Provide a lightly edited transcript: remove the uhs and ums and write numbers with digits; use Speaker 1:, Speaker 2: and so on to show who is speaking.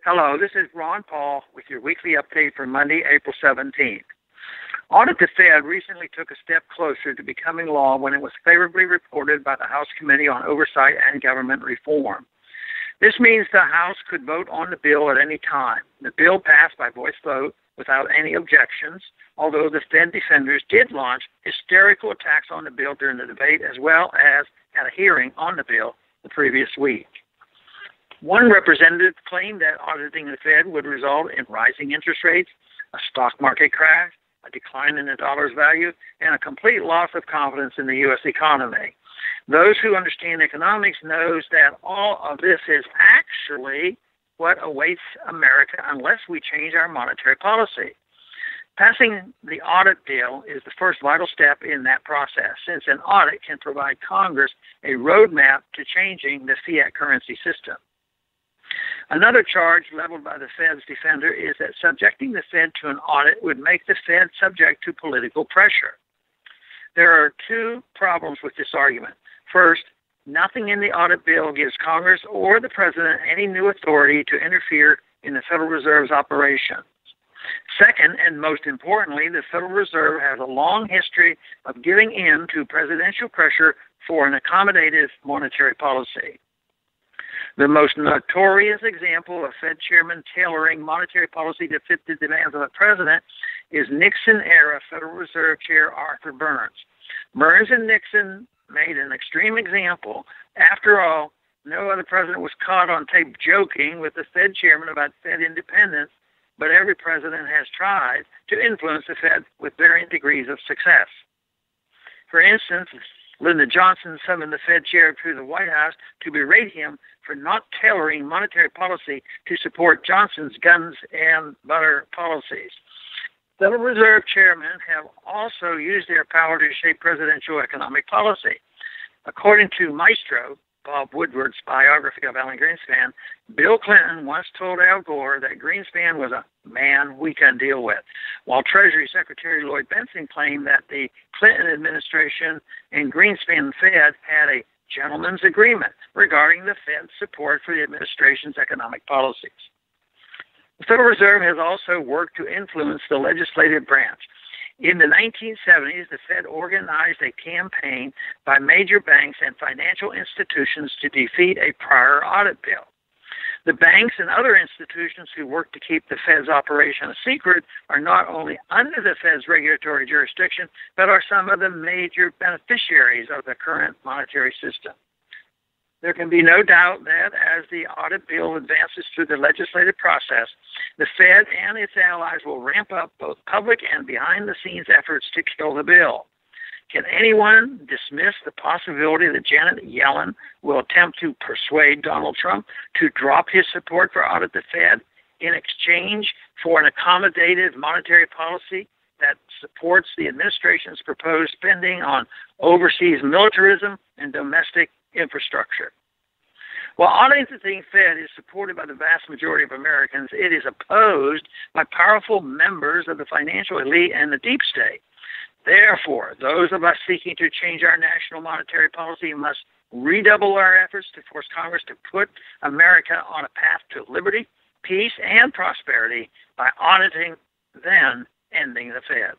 Speaker 1: Hello, this is Ron Paul with your weekly update for Monday, April 17th. Audit the Fed recently took a step closer to becoming law when it was favorably reported by the House Committee on Oversight and Government Reform. This means the House could vote on the bill at any time. The bill passed by voice vote without any objections, although the Fed defenders did launch hysterical attacks on the bill during the debate as well as at a hearing on the bill the previous week. One representative claimed that auditing the Fed would result in rising interest rates, a stock market crash, a decline in the dollar's value, and a complete loss of confidence in the U.S. economy. Those who understand economics knows that all of this is actually what awaits America unless we change our monetary policy. Passing the audit bill is the first vital step in that process, since an audit can provide Congress a roadmap to changing the fiat currency system. Another charge leveled by the Fed's defender is that subjecting the Fed to an audit would make the Fed subject to political pressure. There are two problems with this argument. First, nothing in the audit bill gives Congress or the President any new authority to interfere in the Federal Reserve's operations. Second, and most importantly, the Federal Reserve has a long history of giving in to presidential pressure for an accommodative monetary policy. The most notorious example of Fed chairman tailoring monetary policy to fit the demands of the president is Nixon-era Federal Reserve Chair Arthur Burns. Burns and Nixon made an extreme example. After all, no other president was caught on tape joking with the Fed chairman about Fed independence, but every president has tried to influence the Fed with varying degrees of success. For instance, Lyndon Johnson summoned the Fed chair to the White House to berate him for not tailoring monetary policy to support Johnson's guns and butter policies. Federal Reserve chairmen have also used their power to shape presidential economic policy. According to Maestro, Bob Woodward's biography of Alan Greenspan, Bill Clinton once told Al Gore that Greenspan was a man we can deal with, while Treasury Secretary Lloyd Bentsen claimed that the Clinton administration and Greenspan Fed had a gentleman's agreement regarding the Fed's support for the administration's economic policies. The Federal Reserve has also worked to influence the legislative branch. In the 1970s, the Fed organized a campaign by major banks and financial institutions to defeat a prior audit bill. The banks and other institutions who work to keep the Fed's operation a secret are not only under the Fed's regulatory jurisdiction, but are some of the major beneficiaries of the current monetary system. There can be no doubt that as the audit bill advances through the legislative process, the Fed and its allies will ramp up both public and behind-the-scenes efforts to kill the bill. Can anyone dismiss the possibility that Janet Yellen will attempt to persuade Donald Trump to drop his support for Audit the Fed in exchange for an accommodative monetary policy that supports the administration's proposed spending on overseas militarism and domestic infrastructure? While auditing the Fed is supported by the vast majority of Americans, it is opposed by powerful members of the financial elite and the deep state. Therefore, those of us seeking to change our national monetary policy must redouble our efforts to force Congress to put America on a path to liberty, peace, and prosperity by auditing, then ending the Fed.